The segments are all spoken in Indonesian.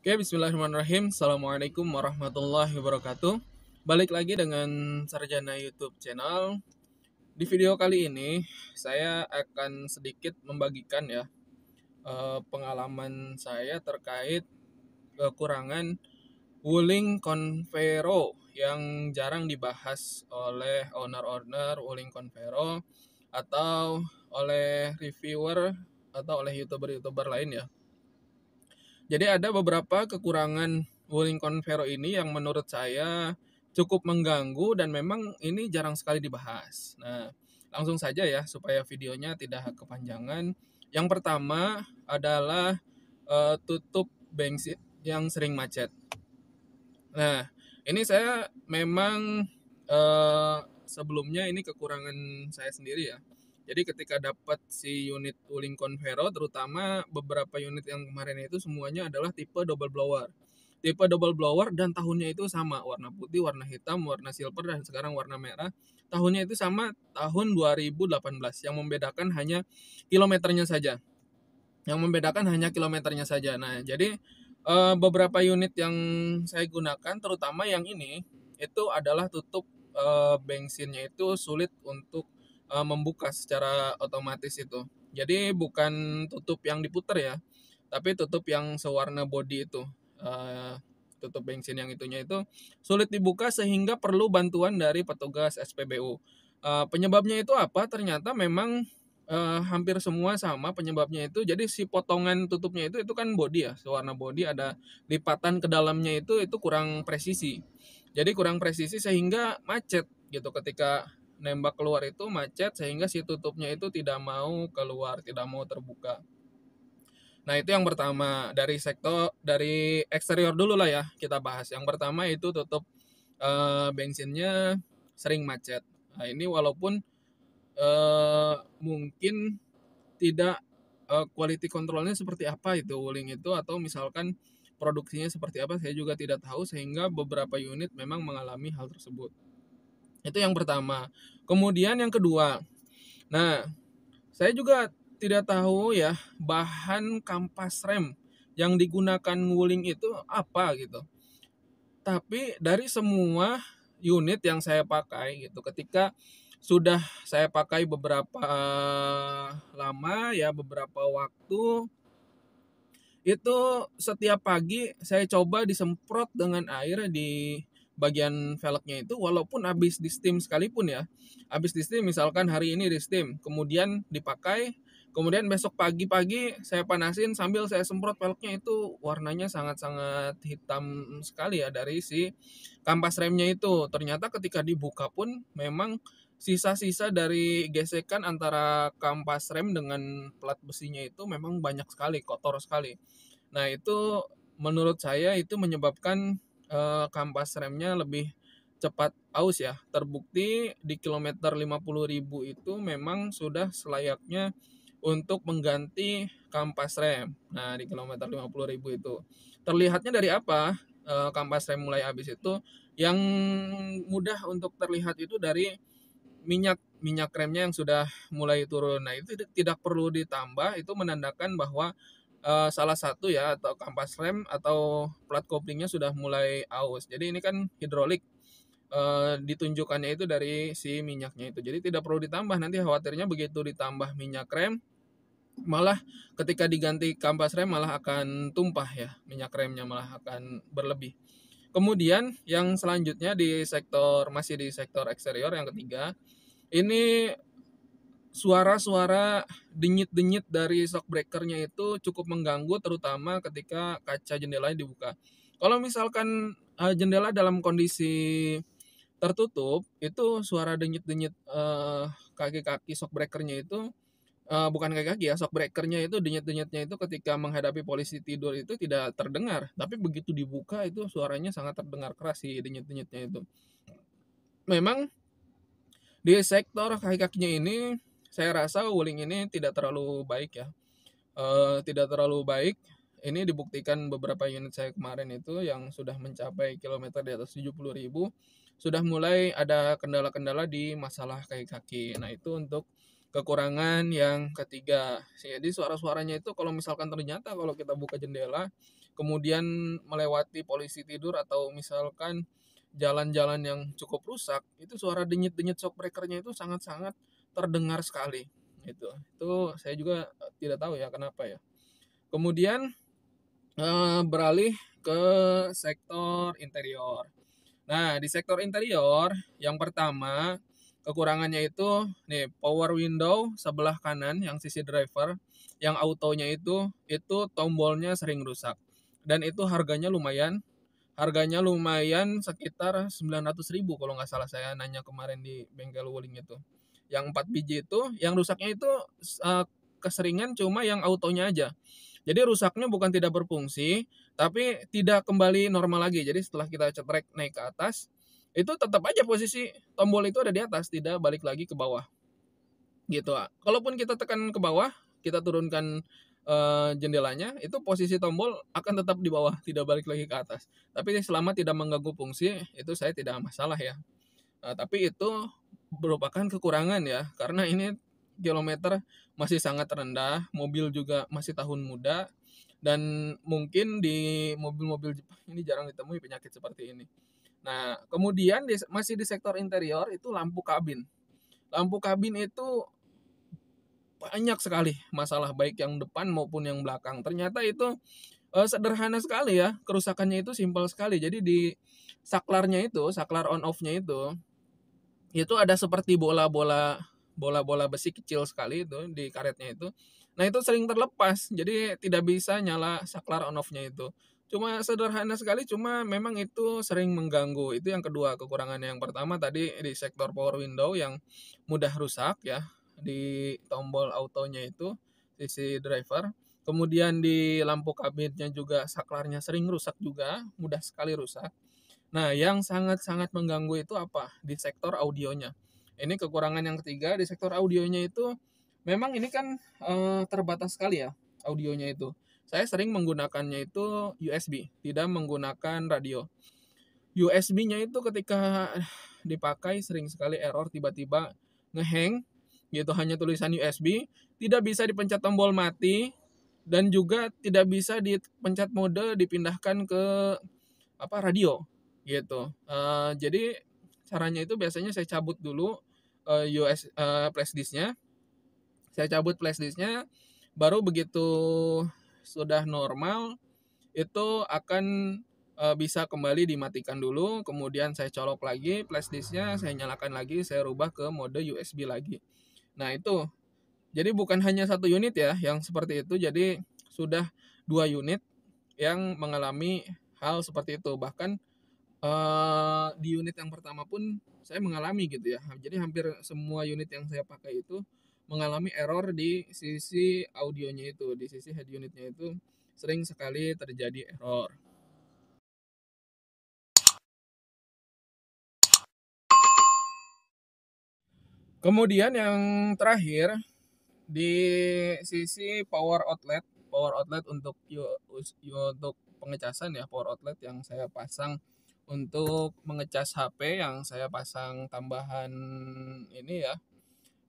Oke, bismillahirrahmanirrahim. Assalamualaikum warahmatullahi wabarakatuh. Balik lagi dengan Sarjana YouTube channel. Di video kali ini, saya akan sedikit membagikan ya pengalaman saya terkait kekurangan Wuling Convero yang jarang dibahas oleh owner-owner Wuling Convero atau oleh reviewer atau oleh youtuber-youtuber lain ya. Jadi ada beberapa kekurangan Wuling Convero ini yang menurut saya cukup mengganggu dan memang ini jarang sekali dibahas. Nah, langsung saja ya supaya videonya tidak kepanjangan. Yang pertama adalah tutup bensin yang sering macet. Nah, ini saya memang sebelumnya ini kekurangan saya sendiri ya. Jadi ketika dapat si unit Wuling Convero, terutama beberapa unit yang kemarin itu semuanya adalah tipe double blower. Tipe double blower dan tahunnya itu sama, warna putih, warna hitam, warna silver, dan sekarang warna merah. Tahunnya itu sama tahun 2018, yang membedakan hanya kilometernya saja. Yang membedakan hanya kilometernya saja. Nah, jadi beberapa unit yang saya gunakan, terutama yang ini, itu adalah tutup bensinnya itu sulit untuk membuka secara otomatis itu. Jadi bukan tutup yang diputer ya, tapi tutup yang sewarna body itu. Eh, Tutup bensin yang itunya itu sulit dibuka sehingga perlu bantuan dari petugas SPBU. Penyebabnya itu apa? Ternyata memang hampir semua sama penyebabnya itu. Jadi si potongan tutupnya itu kan body ya, sewarna body, ada lipatan ke dalamnya itu kurang presisi. Jadi kurang presisi sehingga macet gitu ketika nembak keluar itu macet sehingga si tutupnya itu tidak mau keluar, tidak mau terbuka. Nah, itu yang pertama. Dari eksterior dulu lah ya kita bahas. Yang pertama itu tutup bensinnya sering macet. Nah, ini walaupun mungkin tidak quality controlnya seperti apa itu Wuling itu, atau misalkan produksinya seperti apa saya juga tidak tahu, sehingga beberapa unit memang mengalami hal tersebut. Itu yang pertama. Kemudian yang kedua, nah, saya juga tidak tahu ya bahan kampas rem yang digunakan Wuling itu apa gitu. Tapi dari semua unit yang saya pakai gitu, ketika sudah saya pakai beberapa lama ya, beberapa waktu, itu setiap pagi saya coba disemprot dengan air di bagian velgnya itu, walaupun habis di steam sekalipun ya. Habis di steam, misalkan hari ini di steam, kemudian dipakai, kemudian besok pagi-pagi saya panasin sambil saya semprot, velgnya itu warnanya sangat-sangat hitam sekali ya dari si kampas remnya itu. Ternyata ketika dibuka pun memang sisa-sisa dari gesekan antara kampas rem dengan plat besinya itu memang banyak sekali, kotor sekali. Nah, itu menurut saya itu menyebabkan kampas remnya lebih cepat aus ya. Terbukti di kilometer 50.000 itu memang sudah selayaknya untuk mengganti kampas rem. Nah, di kilometer 50.000 itu. Terlihatnya dari apa? Kampas rem mulai habis itu, yang mudah untuk terlihat itu dari minyak minyak remnya yang sudah mulai turun. Nah, itu tidak perlu ditambah, itu menandakan bahwa salah satu ya, atau kampas rem atau plat koplingnya sudah mulai aus. Jadi ini kan hidrolik, ditunjukkannya itu dari si minyaknya itu. Jadi tidak perlu ditambah, nanti khawatirnya begitu ditambah minyak rem, malah ketika diganti kampas rem malah akan tumpah ya, minyak remnya malah akan berlebih. Kemudian yang selanjutnya masih di sektor eksterior, yang ketiga, ini suara-suara denyit-denyit dari shock breakernya itu cukup mengganggu, terutama ketika kaca jendelanya dibuka. Kalau misalkan jendela dalam kondisi tertutup, itu suara denyit-denyit kaki-kaki shock breakernya itu, bukan kaki-kaki ya, shock breakernya itu denyit-denyitnya itu ketika menghadapi polisi tidur itu tidak terdengar, tapi begitu dibuka itu suaranya sangat terdengar keras sih denyit-denyitnya itu. Memang di sektor kaki-kakinya ini saya rasa Wuling ini tidak terlalu baik ya. Tidak terlalu baik. Ini dibuktikan beberapa unit saya kemarin itu yang sudah mencapai kilometer di atas 70.000 sudah mulai ada kendala-kendala di masalah kaki-kaki. Nah, itu untuk kekurangan yang ketiga, jadi suara-suaranya itu kalau misalkan ternyata kalau kita buka jendela, kemudian melewati polisi tidur atau misalkan jalan-jalan yang cukup rusak, itu suara denyut-denyut shockbreaker-nya itu sangat-sangat terdengar sekali. Itu saya juga tidak tahu ya kenapa ya. Kemudian beralih ke sektor interior. Nah, di sektor interior yang pertama kekurangannya itu nih power window sebelah kanan yang sisi driver yang autonya itu tombolnya sering rusak. Dan itu harganya lumayan sekitar 900.000 kalau nggak salah saya nanya kemarin di bengkel Wuling itu. Yang 4 biji itu yang rusaknya itu eh, keseringan cuma yang autonya aja. Jadi rusaknya bukan tidak berfungsi, tapi tidak kembali normal lagi. Jadi setelah kita cetrek naik ke atas, itu tetap aja posisi tombol itu ada di atas, tidak balik lagi ke bawah. Gitu. Kalaupun kita tekan ke bawah, kita turunkan jendelanya, itu posisi tombol akan tetap di bawah, tidak balik lagi ke atas. Tapi selama tidak mengganggu fungsi, itu saya tidak masalah ya. Tapi itu merupakan kekurangan ya, karena ini kilometer masih sangat rendah, mobil juga masih tahun muda, dan mungkin di mobil-mobil Jepang ini jarang ditemui penyakit seperti ini. Nah, kemudian masih di sektor interior itu lampu kabin. Lampu kabin itu banyak sekali masalah baik yang depan maupun yang belakang. Ternyata itu sederhana sekali ya, kerusakannya itu simpel sekali. Jadi di saklarnya itu, saklar on off-nya itu ada seperti bola-bola besi kecil sekali itu di karetnya itu. Nah, itu sering terlepas. Jadi tidak bisa nyala saklar on off-nya itu. Cuma sederhana sekali, cuma memang itu sering mengganggu. Itu yang kedua kekurangannya. Yang pertama tadi di sektor power window yang mudah rusak ya di tombol autonya itu sisi driver. Kemudian di lampu kabinnya juga saklarnya sering rusak juga, mudah sekali rusak. Nah, yang sangat-sangat mengganggu itu apa? Di sektor audionya. Ini kekurangan yang ketiga di sektor audionya itu memang ini kan terbatas sekali ya audionya itu. Saya sering menggunakannya itu USB, tidak menggunakan radio. USB-nya itu ketika dipakai sering sekali error tiba-tiba ngehang gitu hanya tulisan USB, tidak bisa dipencet tombol mati dan juga tidak bisa dipencet mode dipindahkan ke apa radio gitu. Jadi caranya itu biasanya saya cabut dulu flash disknya, saya cabut flash disknya, baru begitu sudah normal itu akan bisa kembali dimatikan dulu, kemudian saya colok lagi flash disknya, saya nyalakan lagi, saya rubah ke mode USB lagi. Nah itu, jadi bukan hanya satu unit ya yang seperti itu, jadi sudah 2 unit yang mengalami hal seperti itu. Bahkan di unit yang pertama pun saya mengalami gitu ya. Jadi hampir semua unit yang saya pakai itu mengalami error di sisi audionya itu, di sisi head unitnya itu sering sekali terjadi error. Kemudian yang terakhir di sisi power outlet untuk pengecasan ya, power outlet yang saya pasang untuk mengecas HP yang saya pasang tambahan ini ya,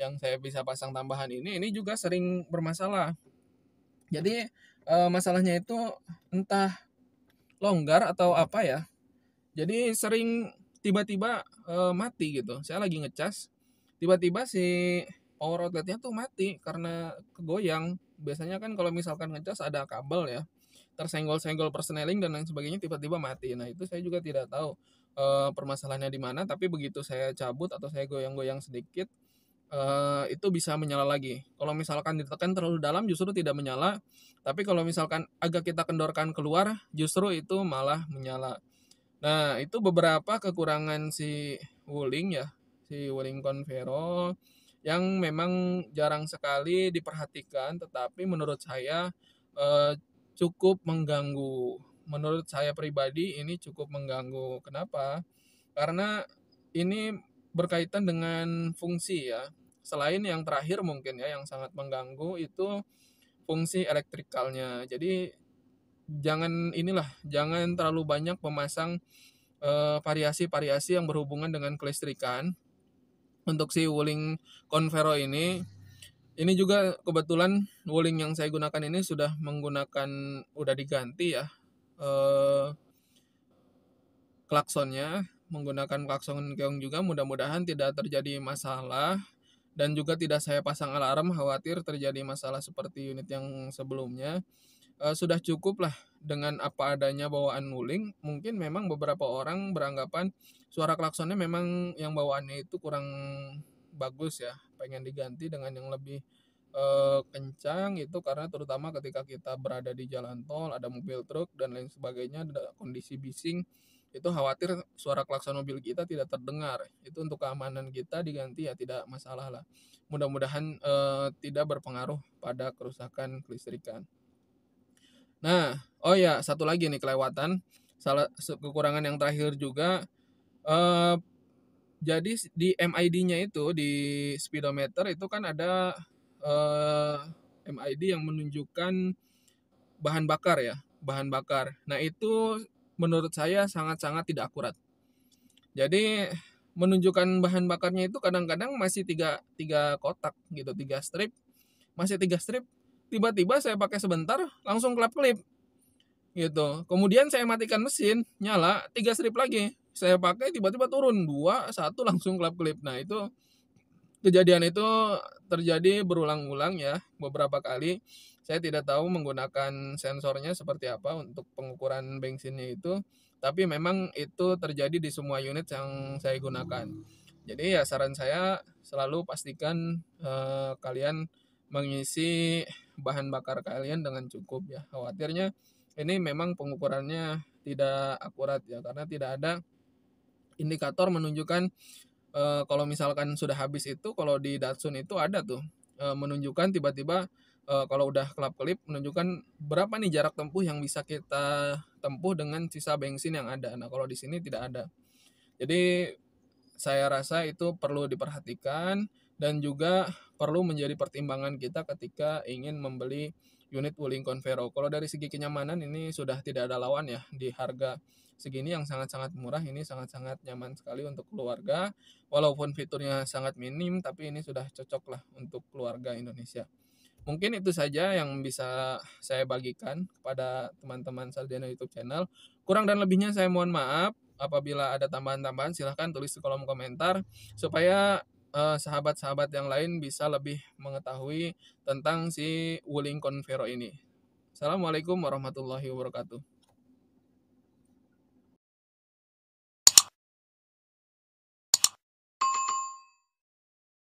yang saya bisa pasang tambahan ini juga sering bermasalah. Jadi masalahnya itu entah longgar atau apa ya. Jadi sering tiba-tiba mati gitu. Saya lagi ngecas, tiba-tiba si power outletnya tuh mati karena kegoyang. Biasanya kan kalau misalkan ngecas ada kabel ya, tersenggol-senggol persneling dan lain sebagainya tiba-tiba mati. Nah itu saya juga tidak tahu permasalahannya di mana. Tapi begitu saya cabut atau saya goyang-goyang sedikit, itu bisa menyala lagi. Kalau misalkan ditekan terlalu dalam justru tidak menyala. Tapi kalau misalkan agak kita kendorkan keluar, justru itu malah menyala. Nah, itu beberapa kekurangan si Wuling ya, si Wuling Convero yang memang jarang sekali diperhatikan, tetapi menurut saya cukup mengganggu. Menurut saya pribadi ini cukup mengganggu. Kenapa? Karena ini berkaitan dengan fungsi ya. Selain yang terakhir mungkin ya yang sangat mengganggu itu fungsi elektrikalnya. Jadi jangan terlalu banyak memasang variasi-variasi yang berhubungan dengan kelistrikan untuk si Wuling Convero ini. Ini juga kebetulan wuling yang saya gunakan ini udah diganti ya, klaksonnya, menggunakan klakson keong juga, mudah-mudahan tidak terjadi masalah dan juga tidak saya pasang alarm khawatir terjadi masalah seperti unit yang sebelumnya. Sudah cukup lah dengan apa adanya bawaan wuling. Mungkin memang beberapa orang beranggapan suara klaksonnya memang yang bawaannya itu kurang bagus ya, pengen diganti dengan yang lebih kencang itu, karena terutama ketika kita berada di jalan tol, ada mobil truk dan lain sebagainya, ada kondisi bising, itu khawatir suara klakson mobil kita tidak terdengar. Itu untuk keamanan kita diganti ya tidak masalah lah. Mudah-mudahan tidak berpengaruh pada kerusakan kelistrikan. Nah, oh ya, satu lagi nih kelewatan. Kekurangan yang terakhir juga, eh, jadi di MID-nya itu di speedometer itu kan ada eh, MID yang menunjukkan bahan bakar ya, bahan bakar. Nah, itu menurut saya sangat-sangat tidak akurat. Jadi menunjukkan bahan bakarnya itu kadang-kadang masih tiga kotak gitu, tiga strip, masih tiga strip. Tiba-tiba saya pakai sebentar langsung kelap-kelip gitu. Kemudian saya matikan mesin, nyala, tiga strip lagi. Saya pakai tiba-tiba turun, dua, satu langsung kelap-kelip. Nah, itu kejadian itu terjadi berulang-ulang ya, beberapa kali. Saya tidak tahu menggunakan sensornya seperti apa untuk pengukuran bensinnya itu, tapi memang itu terjadi di semua unit yang saya gunakan. Jadi ya saran saya selalu pastikan kalian mengisi bahan bakar kalian dengan cukup ya. Khawatirnya ini memang pengukurannya tidak akurat ya, karena tidak ada indikator menunjukkan kalau misalkan sudah habis itu, kalau di Datsun itu ada tuh menunjukkan tiba-tiba kalau udah kelap-kelip menunjukkan berapa nih jarak tempuh yang bisa kita tempuh dengan sisa bensin yang ada. Nah, kalau di sini tidak ada. Jadi saya rasa itu perlu diperhatikan dan juga perlu menjadi pertimbangan kita ketika ingin membeli unit Wuling Convero. Kalau dari segi kenyamanan ini sudah tidak ada lawan ya, di harga segini yang sangat-sangat murah, ini sangat-sangat nyaman sekali untuk keluarga. Walaupun fiturnya sangat minim, tapi ini sudah cocok lah untuk keluarga Indonesia. Mungkin itu saja yang bisa saya bagikan kepada teman-teman Sarjana YouTube channel. Kurang dan lebihnya saya mohon maaf. Apabila ada tambahan-tambahan silahkan tulis di kolom komentar supaya sahabat-sahabat yang lain bisa lebih mengetahui tentang si Wuling Convero ini. Assalamualaikum warahmatullahi wabarakatuh.